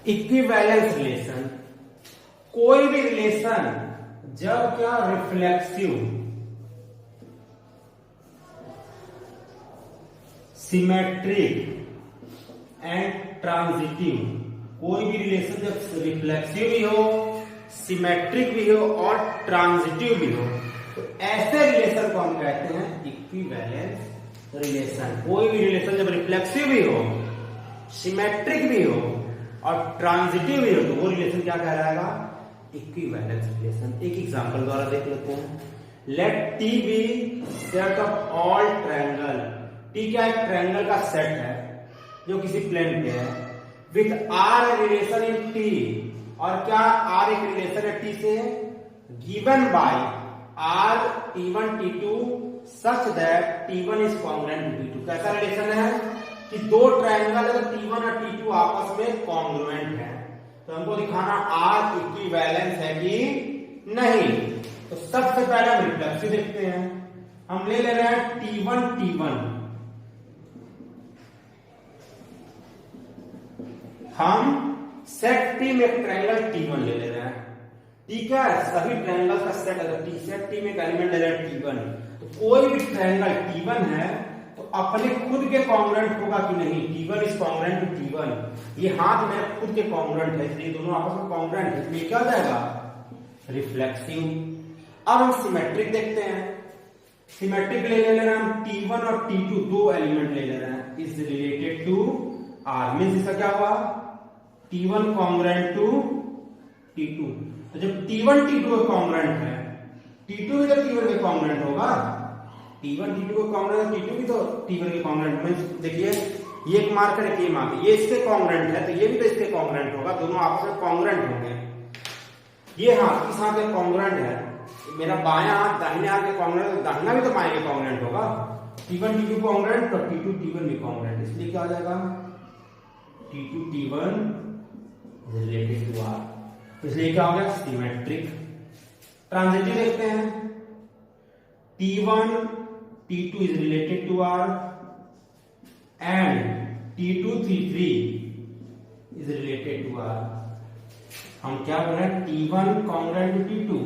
Equivalence relation, कोई भी relation जब क्या रिफ्लेक्सिव, सिमेट्रिक एंड ट्रांजिटिव, कोई भी रिलेशन जब रिफ्लेक्सिव भी हो, सिमेट्रिक भी हो और ट्रांजिटिव भी हो, तो ऐसे रिलेशन को हम कहते हैं इक्विवेलेंस रिलेशन। कोई भी रिलेशन जब रिफ्लेक्सिव भी हो, सिमेट्रिक भी हो और ट्रांजिटिव भी हो, तो वो रिलेशन क्या कहलाएगा? Equivalence relation. एक एग्जांपल द्वारा देख लेते हैं। Let T be set of all triangle. T क्या एक ट्रायंगल का सेट है जो किसी प्लेन पे है, with R relation in T, और क्या आर एक रिलेशन है टी से, given by R T1 T2 such that T1 is congruent to T2। कैसा रिलेशन है कि दो ट्रायंगल अगर T1 और T2 आपस में कॉन्ग्रुएंट है, तो हमको दिखाना आर इक्विवेलेंस है कि नहीं। तो सबसे पहले हम रिफ्लेक्सिव देखते हैं। हम ले रहे हैं T1 T1, हम सेट टी में एक ट्रायंगल T1 ले रहे हैं, ठीक है। सभी ट्रायंगल का सेट अगर टी सेट टी में एक एलिमेंट ले रहे हैं T1, तो कोई भी ट्रायंगल T1 है तो अपने खुद के कॉन्ग्रुएंट होगा कि नहीं? T1 is congruent to T1। ये हाथ मेरे खुद के कॉन्ग्रुएंट है, इसलिए दोनों आपस में कॉन्ग्रुएंट है, इसलिए क्या हो जाएगा? रिफ्लेक्सिव। अब हम सिमेट्रिक देखते हैं। सिमेट्रिक ले रहे हैं हम T1 और T2 दो एलिमेंट ले रहे हैं, is related to R। Means इसका क्या हुआ? T1 congruent to T2। तो जब T1 T2 कॉन्ग्रुएंट है, T2 भी तो T1 के कॉन्ग्रुएंट होगा। T1 T2 को कॉन्ग्रुएंट है, T2 भी तो T1 के कॉन्ग्रुएंट। मींस देखिए ये एक मार्कर है, ये मार्कर, ये इसके कॉन्ग्रुएंट है, तो ये भी तो इसके कॉन्ग्रुएंट होगा, दोनों आपस में कॉन्ग्रुएंट होंगे। ये हाथ इस हाथ के कॉन्ग्रुएंट है, मेरा बायां हाथ दाहिने हाथ के कॉन्ग्रुएंट, दाहिना भी तो बाएं के कॉन्ग्रुएंट होगा। T1 T2 कॉन्ग्रुएंट और T2 T1 भी कॉन्ग्रुएंट, इसलिए क्या हो जाएगा? T2 T1 related to R, इसलिए क्या हो गया? सिमेट्रिक। ट्रांजिटिव देखते हैं। T1 T2 is related to R and T2 T3 is related to R। हम क्या बोल रहे हैं? T1 congruent to T2,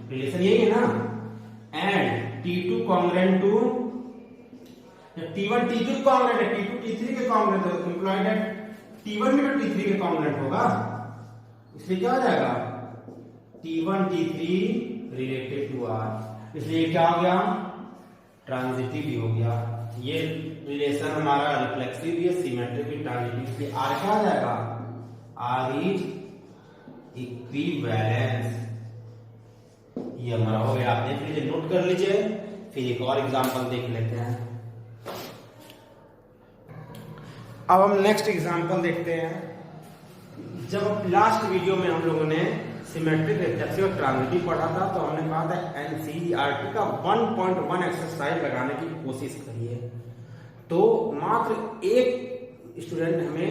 relation यही है ना, and T2 congruent to T1 T2 congruent है, T2 T3 के कॉन्ग्रुएंट है, इंप्लॉइड है T1 भी तो T3 के कॉन्ग्रुएंट होगा, इसलिए क्या हो जाएगा? T1 T3 related to R, इसलिए क्या हो गया? ट्रांजिटिव भी हो गया। ये रिलेशन हमारा रिफ्लेक्सिव भी है, सिमेट्रिक भी, ट्रांजिटिव, इसलिए R क्या हो जाएगा? R is equivalence. ये हमारा हो गया, आप देख लीजिए, नोट कर लीजिए। फिर एक और एग्जांपल देख लेते हैं। अब हम नेक्स्ट एग्जांपल देखते हैं। जब लास्ट वीडियो में हम लोगों ने सिमेट्रिक, रिफ्लेक्सिव और ट्रांजिटिव पढ़ा था, तो हमने कहा था एनसीईआरटी का 1.1 एक्सरसाइज लगाने की कोशिश करिए। तो मात्र एक स्टूडेंट हमें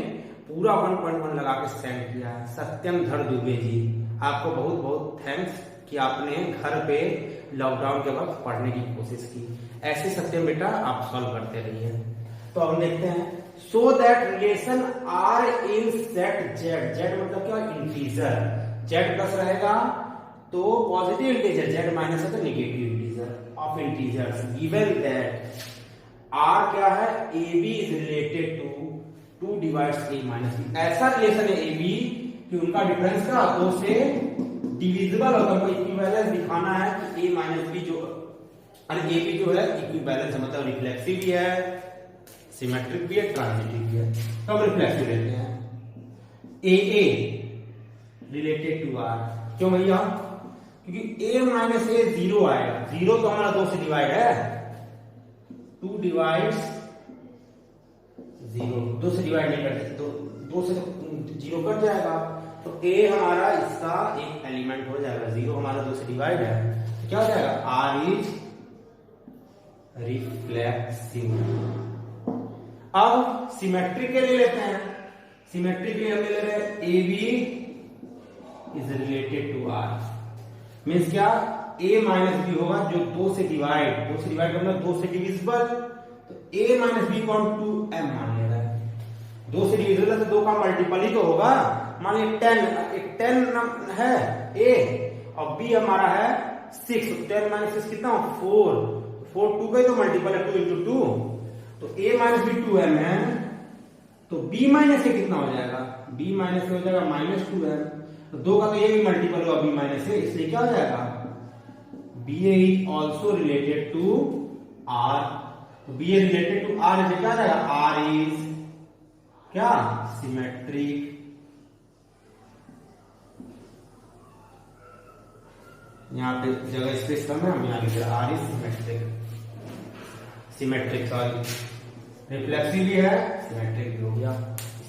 पूरा 1.1 लगा के सेंड किया है, सत्यम धर दुबे जी। आपको बहुत बहुत थैंक्स कि आपने घर पे लॉकडाउन के वक्त पढ़ने की कोशिश की। ऐसे सत्यम बेटा आप सॉल्व करते रहिए। तो हम देखते हैं, so that relation R in set Z. Z मतलब क्या? इंटीजर। जेड प्लस रहेगा तो पॉजिटिव इंटीजर, जेड माइनस है तो negative integer of integers, given that R क्या है? A b is related to 2 divides a minus b. ऐसा relation है ए बी कि उनका डिफरेंस का 2 से डिविजिबल होता है। इक्विवेलेंस दिखाना है कि a माइनस बी जो, अरे ए बी जो है इक्विवेलेंस मतलब रिफ्लेक्सिव भी है, सिमेट्रिक भी है, ट्रांजिटिव भी है। तो हम रिफ्लेक्सिव लेते हैं। ए रिलेटेड टू R। क्यों भैया? क्योंकि a माइनस ए 0 आएगा, 0 तो हमारा 2 से डिवाइड है, 2 डिवाइड्स 0, 2 से डिवाइड नहीं करते तो 2 से 0 कट जाएगा, तो a हमारा इसका एक एलिमेंट हो जाएगा, 0 हमारा 2 से डिवाइड है, तो क्या हो जाएगा? R is reflexive. अब सिमेट्रिक के लिए लेते हैं। सिमेट्रिक के लिए हम ले रहे हैं a b is related to R। Means क्या? a माइनस बी होगा जो 2 से डिवाइड करना, 2 से डिविजिबल, तो a माइनस बी को 2m मान ले रहा है। 2 से डिविजिबल है तो 2 का मल्टीपल ही तो होगा, मान लीजिए 10 है ए और बी हमारा है 6, 10 माइनस 6 कितना 4, 4 2 का ही तो मल्टीपल है, 2 इंटू 2, तो a माइनस बी 2m है, तो b माइनस ए कितना हो जाएगा, b माइनस हो जाएगा -2m, तो 2 का तो ये भी मल्टीपल होगा b माइनस ए, इसलिए क्या हो जाएगा ba is also related to r, तो ba related to r इसे क्या जाएगा, r is क्या सिमेट्रिक, यहाँ पे जगह स्पेस कम है, हम यहाँ लिख रहे हैं r is symmetric sorry reflexive भी है सिमेट्रिक भी हो गया,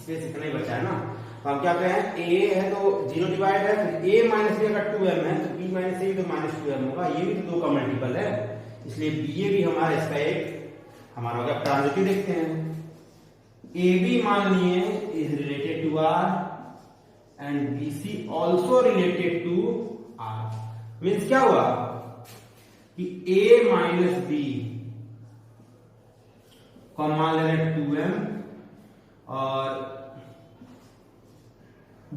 स्पेस इतना ही बचा है ना। तो हम क्या कहें a है तो 0 डिवाइड है, फिर a माइनस बी अगर 2m है तो b माइनस ए तो -2m होगा, ये भी तो 2 का मल्टीपल है, इसलिए ba भी हमारा इसका एक हमारा हो गया ट्रांजिटिव। देखते हैं ab मान लिए is related to r and bc also related to r, means क्या हुआ कि a माइनस बी को मान ले रहे 2m और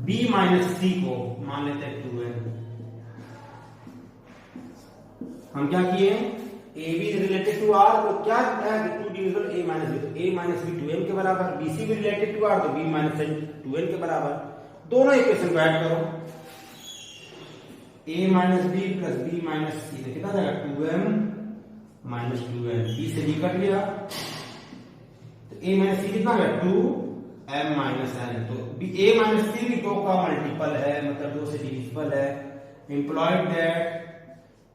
b माइनस सी को मान लेते हैं 2m। हम क्या किए a b related to r, तो क्या है कि 2 डिविजन a माइनस बी, तो a माइनस बी 2m के बराबर, bc भी रिलेटेड टू r तो b माइनस 2n के बराबर, दोनों इक्वेशन को ऐड करो, a minus B plus b minus C तो कितना जाएगा 2m माइनस 2n, b से b कट गया तो a माइनस सी कितना गया 2m माइनस n, तो a माइनस सी भी 2 का मल्टीपल है, मतलब 2 से डिविजिबल है। Employed that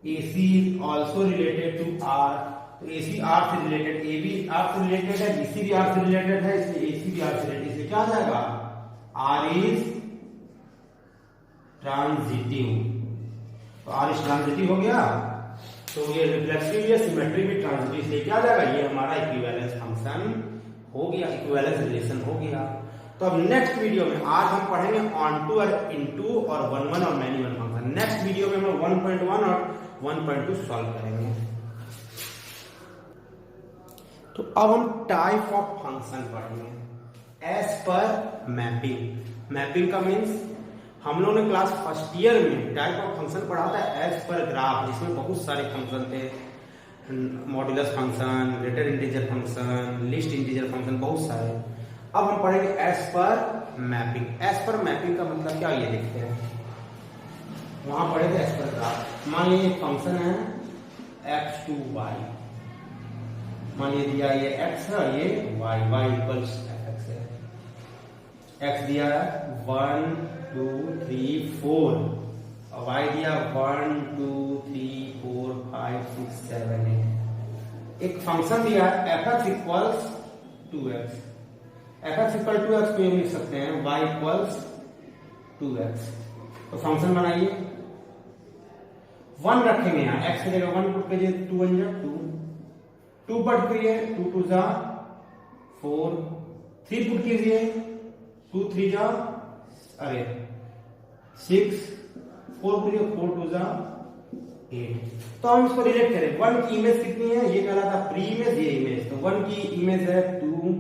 AC is also related to R, तो AC R से रिलेटेड, AB R से रिलेटेड है, BC भी R से रिलेटेड है, इसलिए AC भी R से रिलेटेड, इसलिए क्या आ जाएगा R is ट्रांजिटिव, तो R is ट्रांजिटिव हो गया, तो ये रिफ्लेक्सिव या सिमेट्रिक भी ट्रांजिटिव, इसलिए क्या आ जाएगा ये हमारा इक्विवेलेंस फंक्शन हो गया, इक्विवेलेंस रिलेशन हो गया। तो अब नेक्स्ट वीडियो में आज हम पढ़ेंगे ऑनटू और इनटू और 1 और many one function. Next video में हम 1.1 और 1.2 सॉल्व करेंगे। तो अब हम टाइप ऑफ फंक्शन पढ़ेंगे एज पर मैपिंग। मैपिंग का मीन्स हम लोगों ने क्लास फर्स्ट ईयर में टाइप ऑफ फंक्शन पढ़ा था एज पर ग्राफ, जिसमें बहुत सारे फंक्शन थे, modulus function, greater integer function, list integer function, बहुत सारे। अब हम पढ़ेंगे as per mapping. As per mapping का मतलब क्या, ये देखते हैं, वहां पढ़े थे एज पर ग्राफ। मान लीजिए फंक्शन है x टू y, मान लीजिए दिया ये x है, ये y इक्वल्स fx है, x दिया 1 2 3 4 और y दिया 1 2 3 4 5 6 7 8। एक फंक्शन दिया fx equals 2x, fx equal 2x को लिख सकते हैं y इक्वल्स 2x। तो फंक्शन बनाइए, 1 रखेंगे यहाँ, x की जगह 1 पुट कीजिए, 2 बन जाए 2 पुट करिए, 2 2 जा 4, 3 पुट कीजिए, 2 3 जा 6, 4 करिए, 4 2 जा 8। तो हम इसको रिलेट करें, 1 की इमेज कितनी है, ये कहलाता प्री इमेज, ये इमेज, तो 1 की इमेज है 2,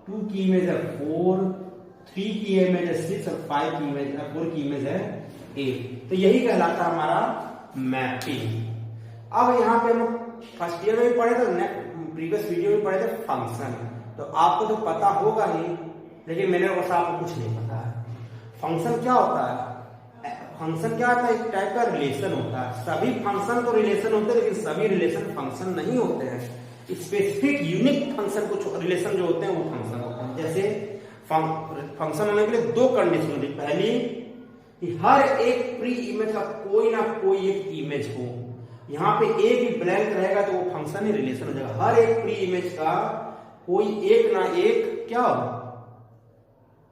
2 की इमेज है 4, 3 की इमेज है 6 और 5 की इमेज है 4 की इमेज है 8। तो यही कहलाता हमारा मैपिंग। अब यहाँ पे हम फर्स्ट ईयर में भी पढ़े थे, प्रीवियस वीडियो में पढ़े थे फंक्शन, तो आपको तो पता होगा ही, लेकिन मैंने बस आपको कुछ नहीं पता है। फंक्शन क्या होता है, फंक्शन क्या होता है, एक टाइप का रिलेशन होता है। सभी फंक्शन तो रिलेशन होते हैं, लेकिन सभी रिलेशन फंक्शन नहीं होते हैं। स्पेसिफिक यूनिक फंक्शन, कुछ रिलेशन जो होते हैं वो फंक्शन होते हैं। जैसे फंक्शन होने के लिए 2 कंडीशन होती है, पहली कि हर एक प्री इमेज का कोई ना कोई एक इमेज हो, यहाँ पे एक भी ब्लैंक रहेगा तो वो फंक्शन ही रिलेशन हो जाएगा। हर एक प्री इमेज का कोई एक ना एक क्या हो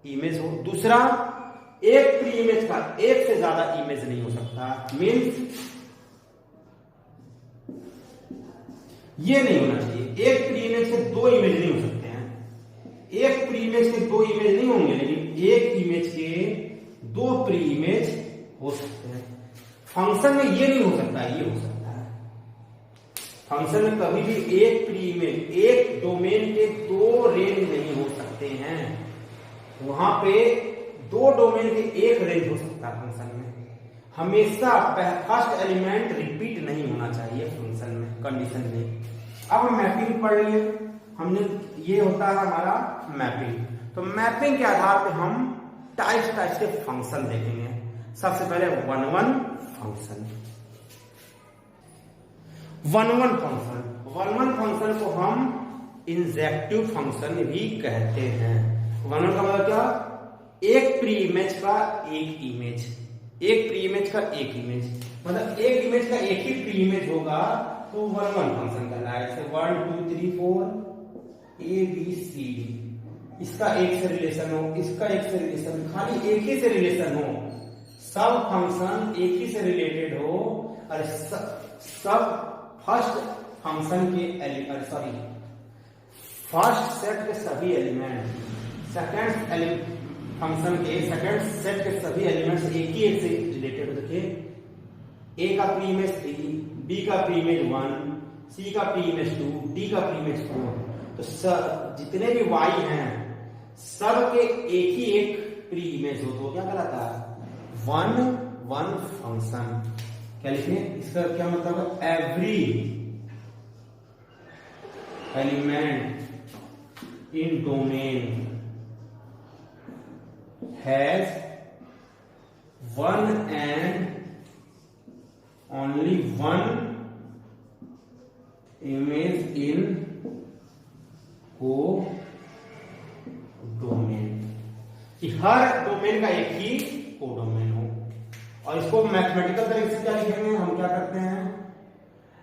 इमेज हो। दूसरा, एक प्री इमेज का एक से ज्यादा इमेज नहीं हो सकता, मीन्स ये नहीं होना चाहिए। एक प्री इमेज के 2 इमेज नहीं हो सकते हैं, एक प्री इमेज के 2 इमेज नहीं होंगे, लेकिन एक इमेज के 2 प्री इमेज हो सकते हैं। फंक्शन में ये नहीं हो सकता, ये हो सकता है। फंक्शन में कभी भी एक प्री इमेज, एक डोमेन के 2 रेंज नहीं हो सकते हैं। वहां पे दो डोमेन के एक रेंज हो सकता है फंक्शन में। हमेशा फर्स्ट एलिमेंट रिपीट नहीं होना चाहिए फंक्शन में, कंडीशन में। अब हम मैपिंग पढ़ लिए हमने, ये होता है हमारा मैपिंग। तो मैपिंग के आधार पे हम टाइप्स के फंक्शन देखेंगे। सबसे पहले one one function. One one function को हम इंजेक्टिव फंक्शन भी कहते हैं। वन वन का मतलब क्या? एक प्री इमेज का एक इमेज, एक प्री इमेज का एक इमेज, मतलब एक इमेज का एक ही प्री इमेज होगा तो वन वन फंक्शन कहलाएगा। जैसे 1 2 3 4 ABCD, इसका एक से रिलेशन हो, इसका एक से रिलेशन, खाली एक ही से रिलेशन हो, सब फंक्शन एक ही से रिलेटेड हो, और सब फर्स्ट फंक्शन के फर्स्ट सेट के सभी एलिमेंट सेकंड फंक्शन के सेकंड सेट के सभी एलिमेंट्स एक ही एक से रिलेटेड हो। देखिए ए का प्री इमेज 3, बी का प्री इमेज 1, सी का प्री इमेज 2, डी का प्री इमेज 4। तो जितने भी y हैं सब के एक ही एक प्री इमेज हो तो क्या कहलाता है? One one function. क्या लिखें? इसका क्या मतलब है? Every element in domain has one and only one image in को डोमेन, कि हर डोमेन का एक ही को डोमेन हो। और इसको मैथमेटिकल तरीके से क्या लिखेंगे? हम क्या करते हैं,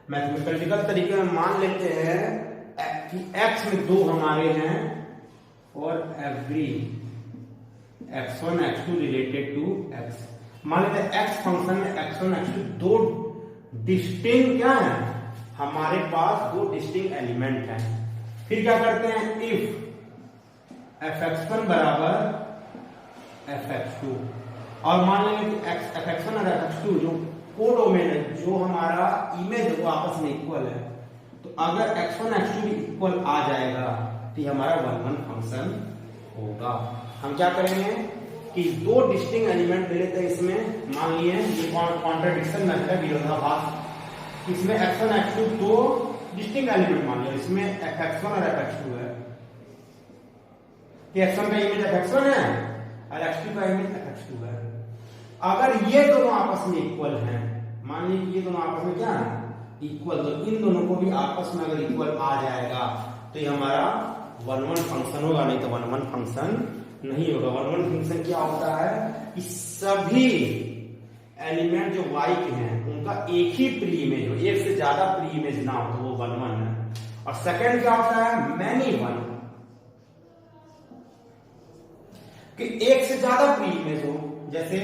मैथमेटिकल तरीके में मान लेते हैं कि x में दो हमारे हैं और every x1 x2 related to x। मान लेते हैं x फंक्शन में x1 x2 दो डिस्टिंक्ट क्या है, हमारे पास दो डिस्टिंक्ट एलिमेंट हैं। फिर क्या करते हैं? इफ fx1 बराबर fx2, और मान लेंगे कि fx1 और fx2 जो कोडोमेन है, जो हमारा इमेज है वो आपस में इक्वल है। तो अगर x1 x2 भी इक्वल आ जाएगा तो ये हमारा वन वन फंक्शन होगा। हम क्या करेंगे कि दो डिस्टिंक्ट एलिमेंट ले लेते हैं इसमें। मान लिए ये कॉन्ट्रडिक्शन मेथड है, विरोधाभास। इसमें x1 x2 दो डिस्टिंक्ट एलिमेंट मान लिया, इसमें fx1 और fx2 है कि x1 का इमेज fx1 है और x2 का इमेज fx2 है। अगर ये दोनों आपस में इक्वल हैं, मान लीजिए ये दोनों आपस में क्या है? इक्वल, तो इन दोनों को भी आपस में अगर इक्वल आ जाएगा तो ये हमारा वन वन फंक्शन होगा, नहीं तो वन वन फंक्शन नहीं होगा। वन वन फंक्शन क्या होता है कि सभी एलिमेंट जो y के हैं उनका एक ही प्री इमेज हो, एक से ज्यादा प्री इमेज ना हो तो वो वन वन है। और सेकंड क्या होता है? मैनी वन, कि एक से ज्यादा प्री इमेज हो। जैसे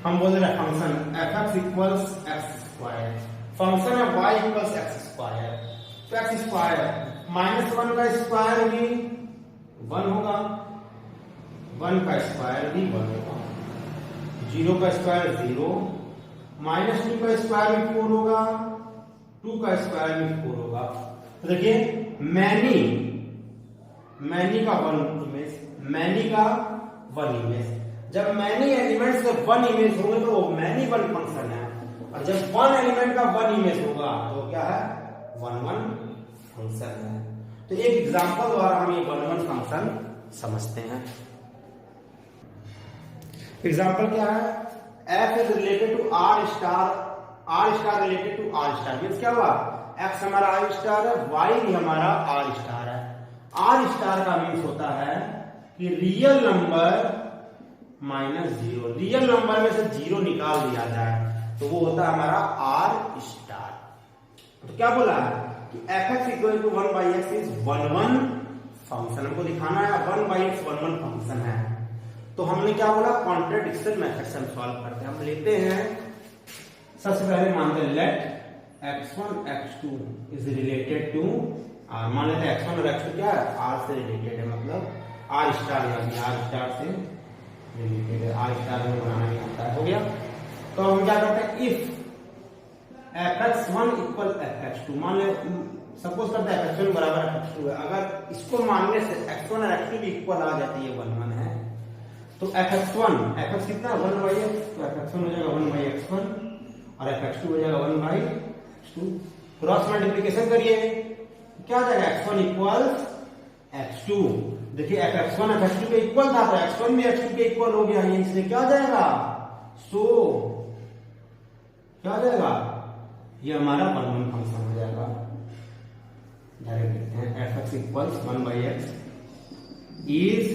हम बोल रहे हैं function f(x) equals x², function है y इक्वल्स x², तो x² -1 का स्क्वायर भी 1 होगा, 1 का स्क्वायर भी 1 होगा, 0 का स्क्वायर 0, -2 का स्क्वायर भी 4 होगा, 2 का स्क्वायर भी 4 होगा। तो देखिए मैनी का 1 इमेज, मैनी का 1 इमेज। जब मैनी एलिमेंट्स का 1 इमेज होंगे तो वो मैनी वन फंक्शन है, और जब 1 एलिमेंट का 1 इमेज होगा तो क्या है? वन वन फंक्शन है। तो एक एग्जांपल द्वारा हम ये वन वन फंक्शन समझते हैं। एग्जांपल क्या है? f is related to r star related to r star. Means क्या हुआ? x हमारा r स्टार है, y भी हमारा r स्टार है। r स्टार का मींस होता है कि रियल नंबर -0, रियल नंबर में से 0 निकाल दिया जाए तो वो होता है हमारा r स्टार। तो क्या बोला है कि f(x) equal to 1/x is one one function. हमको दिखाना है 1/x वन वन फंक्शन है। तो हमने क्या बोला? कॉन्ट्रडिक्शन मेथड से हम सॉल्व करते हैं। हम लेते हैं, सबसे पहले मानते हैं let x1 x2 is related to r। मान लेते हैं x1 और x2 क्या है? r से रिलेटेड है, मतलब r स्टार, यानी r स्टार से रिलेटेड है। r स्टार में बनाना नहीं आता है। हो गया। तो हम क्या करते हैं, इफ fx1 इक्वल fx2, मान ले सपोज करते हैं fx1 बराबर fx2 है, अगर इसको मानने से x1 और x2 भी इक्वल आ जाती है, 1 1 है, तो fx1 fx कितना 1/x, तो fx1 हो जाएगा 1/x1 और fx2 हो जाएगा 1/x2। क्रॉस मल्टीप्लिकेशन करिए, क्या आ जाएगा, x1 इक्वल x2। देखिए fx1 fx2 के इक्वल था, तो x1 भी x2 के इक्वल हो गया, इसलिए क्या आ जाएगा, सो क्या आ जाएगा, ये हमारा 1 1 फंक्शन हो जाएगा। डायरेक्ट लिखते हैं fx equals 1/x is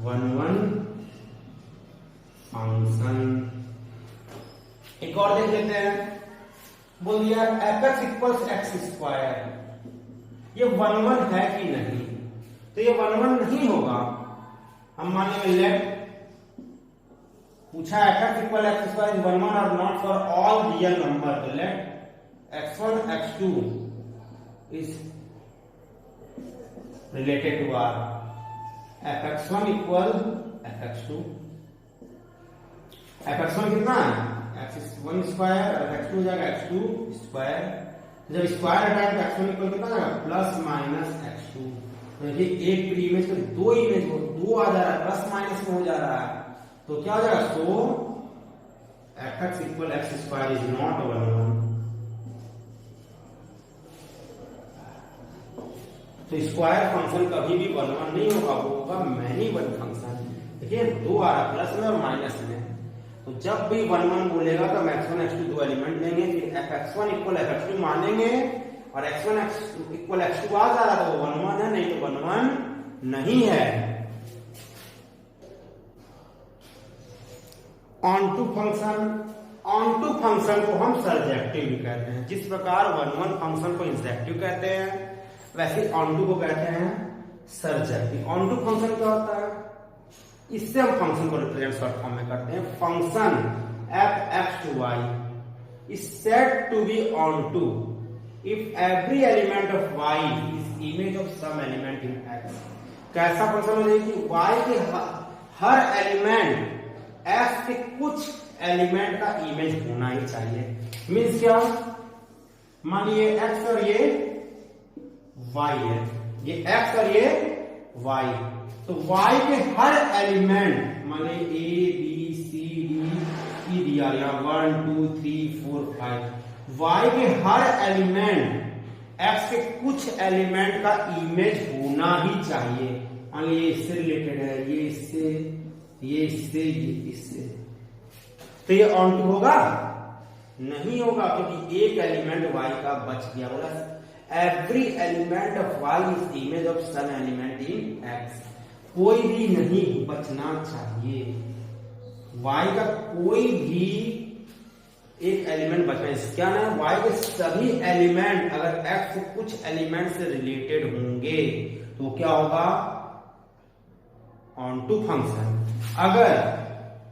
1 1 function. एक और देख लेते हैं, बोल दिया fx इक्वल्स x स्क्वायर, ये 1 1 है कि नहीं, तो ये 1 1 नहीं होगा। हम मान लेंगे लेट, पूछा fx equal x square is 1 1 और not for all real number, तो let x1 x2 is related to r, fx1 equal fx2, fx1 कितना है, x1 स्क्वायर और x2 हो जाएगा x2 स्क्वायर, जब स्क्वायर हटाएं तो x1 इक्वल कितना आएगा, प्लस माइनस x2। देखिए एक इमेज में दो इमेज हो, दो आ जा रहा है, प्लस माइनस में हो जा रहा है, तो क्या हो जाएगा, सो fx equal x square is not 1 1। तो स्क्वायर फंक्शन कभी भी 1 1 नहीं होगा, वो होगा मैनी वन फंक्शन। देखिए दो आ रहा प्लस में और माइनस में, तो जब भी 1 1 बोलेगा तो x1 x2 दो एलिमेंट लेंगे, फिर fx1 इक्वल fx2 मानेंगे, और x1 इक्वल x2 आ जा रहा था, वो 1 1 है, नहीं तो 1 1 नहीं है। ऑन टू फंक्शन को हम सर्जेक्टिव भी कहते हैं, जिस प्रकार 1 1 फंक्शन को इंजेक्टिव कहते हैं, वैसे ऑन टू को कहते हैं सर्जेक्टिव। ऑन टू फंक्शन क्या होता है, इससे हम फंक्शन को रिप्रेजेंट शॉर्ट फॉर्म में करते हैं, function f(x(y) is said to be onto if every element of y is image of some element in x। कैसा फंक्शन हो जाएगी, y के हर एलिमेंट f के कुछ एलिमेंट का इमेज होना ही चाहिए। मीन्स क्या, मानिए x और ये y है, ये x और ये y, तो y के हर एलिमेंट माने a b c d e दिया, 1 2 3 4 5, y के हर एलिमेंट x के कुछ एलिमेंट का इमेज होना ही चाहिए। मान लीजिए इससे रिलेटेड है, ये इससे, ये इससे, ये इससे, तो ये ऑन टू होगा नहीं होगा, क्योंकि एक एलिमेंट y का बच गया। बोला every element of y is image of some element in x, कोई भी नहीं बचना चाहिए, y का कोई भी एक एलिमेंट बचना है। क्या ना, y के सभी एलिमेंट अगर x से कुछ एलिमेंट से रिलेटेड होंगे तो क्या होगा, ऑन टू फंक्शन। अगर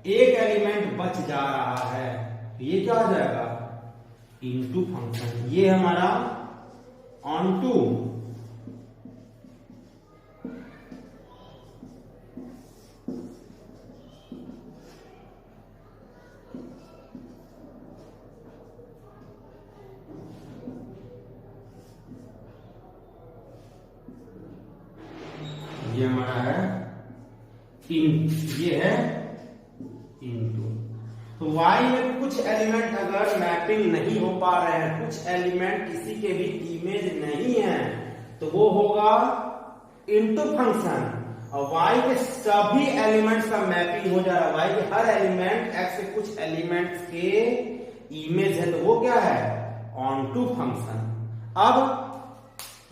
एक एलिमेंट बच जा रहा है तो ये क्या हो जाएगा, इनटू फंक्शन। ये हमारा ऑन टू। ये हमारा है ये है इनटू। तो y में कुछ एलिमेंट अगर मैपिंग नहीं हो पा रहे हैं, कुछ एलिमेंट किसी के भी इमेज नहीं है, तो वो होगा इनटू फंक्शन। और y के सभी एलिमेंट्स का मैपिंग हो जा रहा है, y के हर एलिमेंट x के कुछ एलिमेंट्स के इमेज है, तो वो क्या है, ऑन टू फंक्शन। अब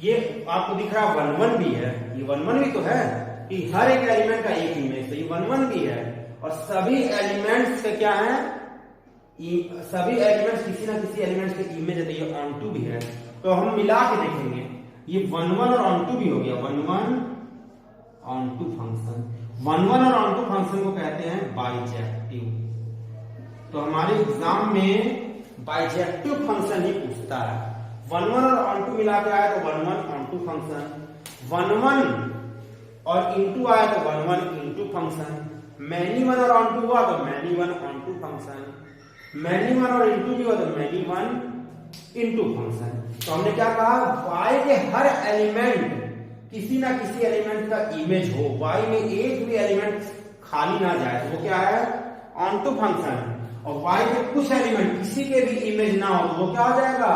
ये आपको दिख रहा 1 1 भी है, ये 1 1 भी तो है कि हर एक एलिमेंट का एक इमेज, तो ये 1 1 भी है। और सभी एलिमेंट्स का क्या है, सभी एलिमेंट्स किसी ना किसी एलिमेंट्स के इमेज है, तो ये ऑन टू भी है। तो हम मिला के देखेंगे, ये 1 1 और ऑन टू भी हो गया, 1 1 ऑन टू फंक्शन। 1 1 और ऑन टू फंक्शन को कहते हैं बाइजेक्टिव। तो हमारे एग्जाम में बाइजेक्टिव फंक्शन ही पूछता है। 1 1 और ऑन टू मिला के आया तो 1 1 ऑन टू फंक्शन, 1 1 और इनटू आया तो 1 1 इनटू फंक्शन, मैनी वन और ऑन टू हुआ तो many one onto function, many one और इनटू भी हुआ तो मैनी वन इनटू फंक्शन। तो हमने क्या कहा, y के हर एलिमेंट किसी ना किसी एलिमेंट का इमेज हो, y में एक भी एलिमेंट खाली ना जाए तो वो क्या है, ऑन टू फंक्शन। और y के कुछ एलिमेंट किसी के भी इमेज ना हो तो वो क्या हो जाएगा,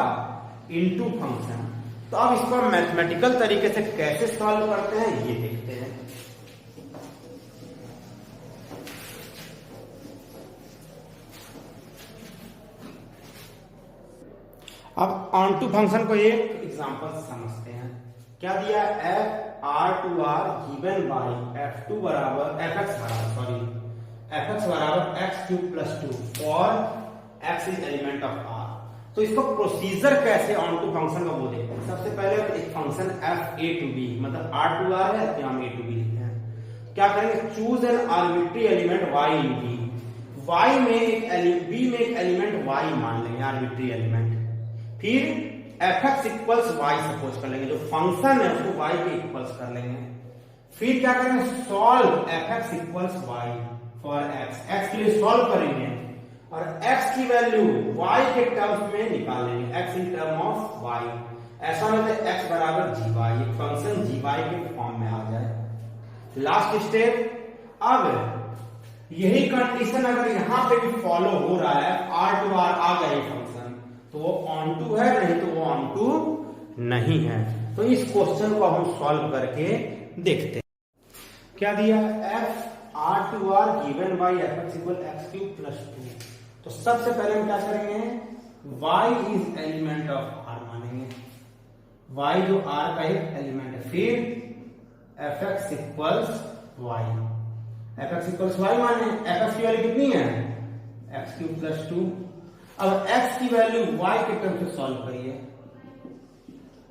इनटू फंक्शन। तो अब इसको मैथमेटिकल तरीके से कैसे सॉल्व करते हैं ये देखते हैं। अब ऑन टू फंक्शन को एक एग्जांपल समझते हैं। क्या दिया, f R to R given by f to बराबर एफ एक्स बराबर x cube plus two for x is element of R. तो इसको प्रोसीजर कैसे ऑन टू फंक्शन का वो देखते हैं। सबसे पहले तो एक function f A to B, मतलब आर टू आर है तो हम ए टू बी लिखते हैं। क्या करेंगे, choose an arbitrary element y in B, y में एक बी में एक एलिमेंट वाई मान लेंगे, आर्बिट्री एलिमेंट। फिर f x equals y suppose कर लेंगे, जो फंक्शन है उसको वाई के इक्वल्स कर लेंगे। फिर क्या करेंगे, solve f x equals y for x, x के लिए सॉल्व करेंगे और x की वैल्यू y के टर्म्स में निकालेंगे, x in term of y। ऐसा मतलब x बराबर जी वाई, एक फंक्शन जी वाई के फॉर्म में आ जाए। लास्ट स्टेप, अब यही कंडीशन अगर यहां पे भी फॉलो हो रहा है, r टू r आ गया ये फंक्शन, तो वो ऑन टू है, नहीं तो वो ऑन टू नहीं है। तो इस क्वेश्चन को हम सॉल्व करके देखते हैं। क्या दिया, f r to r given by f x equal x cube plus two. तो सबसे पहले हम क्या करेंगे, y is element of r मानेंगे, y जो r का एक एलिमेंट है। फिर f x equals y, f x equals y माने एफ एक्स की वैल्यू कितनी है, एक्स क्यूब प्लस टू। अब x की वैल्यू y के टर्म से सॉल्व करिए,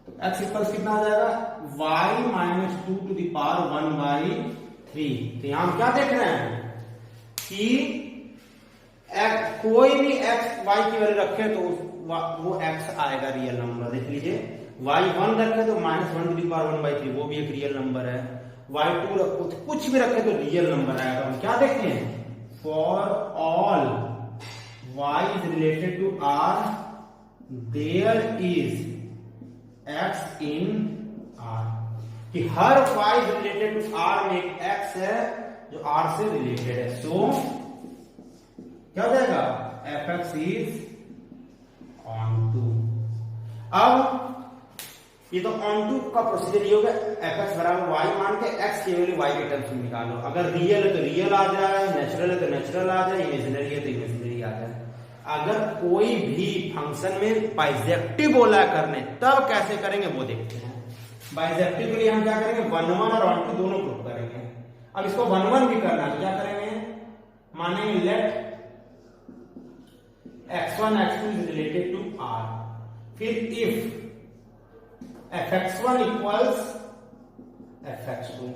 तो x इक्वल्स कितना आ जाएगा, y minus two to the power one by three. तो यहां हम क्या देख रहे हैं कि कोई भी x y की वैल्यू रखे तो वो x आएगा रियल नंबर। देख लीजिए, y वन रखे तो minus one two the power one by three, वो भी एक रियल नंबर है। y टू रखो तो कुछ भी रखे तो रियल नंबर आएगा। हम क्या देखते हैं, for all y is related to r there is x in r, कि हर y is related to r में एक x है जो r से रिलेटेड है। सो क्या हो जाएगा, f x is onto. अब ये तो ऑन टू का प्रोसीजर ये होगा, एफ एक्स बराबर वाई मान के एक्स की वैल्यू वाई के टर्म्स में निकालो। अगर रियल है तो रियल आ जाए, नेचुरल है तो नेचुरल आ जाए, इमेजिनरी है तो इमेजिनरी आ जाए। अगर कोई भी फंक्शन में बाइजेक्टिव बोला करने, तब कैसे करेंगे वो देखते हैं। बाइजेक्टिव के लिए हम क्या करेंगे, वन वन और ऑन टू दोनों प्रूव करेंगे। अब इसको वन वन भी करना है तो क्या करेंगे, मानेंगे late x1 x2 is related to r, फिर if fx1 equals fx2,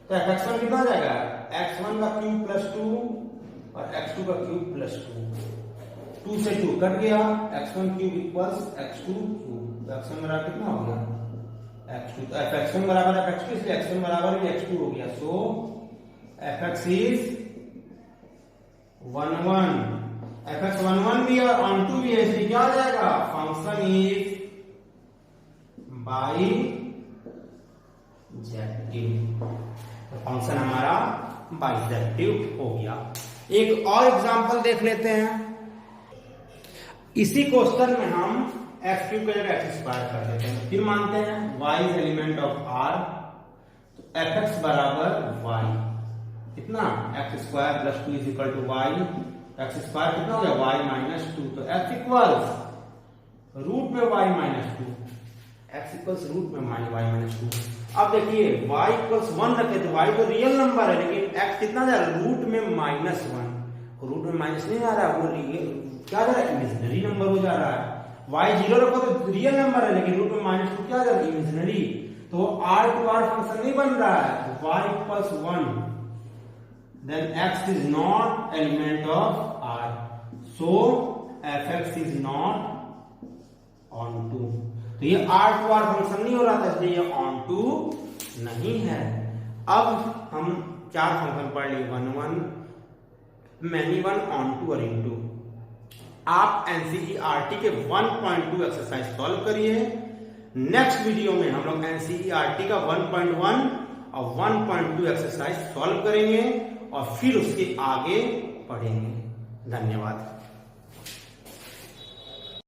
तो fx1 कितना आ जाएगा, x1 का क्यूब प्लस टू और x2 का क्यूब प्लस टू, टू से टू कट गया, x1 cube equals x2 cube, तो x1 बराबर कितना हो गया, x2। तो fx1 बराबर fx2, इसलिए x1 बराबर भी x2 हो गया। सो fx इज 1 1, fx 1 1 भी है और ऑन टू भी है, इसलिए क्या हो जाएगा, फंक्शन इज बाइजेक्टिव। तो फंक्शन हमारा बाइजेक्टिव हो गया। एक और एग्जांपल देख लेते हैं। इसी क्वेश्चन में हम एक्स क्यूब का जगह एक्स स्क्वायर कर देते हैं। फिर मानते हैं y is element of r, तो एफ एक्स बराबर y कितना, x square plus two is equal to y, x square कितना हो गया, y माइनस टू। तो x इक्वल्स रूट में y minus two, x equals root में y माइनस टू। अब देखिए y इक्वल्स वन रखे तो y तो रियल नंबर है, लेकिन x कितना जा रहा है, रूट में माइनस वन, रूट में माइनस नहीं आ रहा है, वो क्या जा रहा है, इमेजिनरी नंबर हो जा रहा है। y जीरो रखो तो रियल नंबर है, लेकिन रूट में माइनस टू क्या जा रहा है, इमेजिनरी। तो r टू r फंक्शन नहीं बन रहा है। तो y equals one, then x is not element of r, so fx is not onto। तो ये r टू r फंक्शन नहीं हो रहा था, इसलिए ये onto नहीं है। अब हम 4 फंक्शन पढ़ लिए, 1 1, मैनी 1, ऑन टू और इनटू। आप एनसीईआरटी के 1.2 एक्सरसाइज सॉल्व करिए। नेक्स्ट वीडियो में हम लोग एनसीईआरटी का 1.1 और 1.2 एक्सरसाइज सॉल्व करेंगे और फिर उसके आगे पढ़ेंगे। धन्यवाद।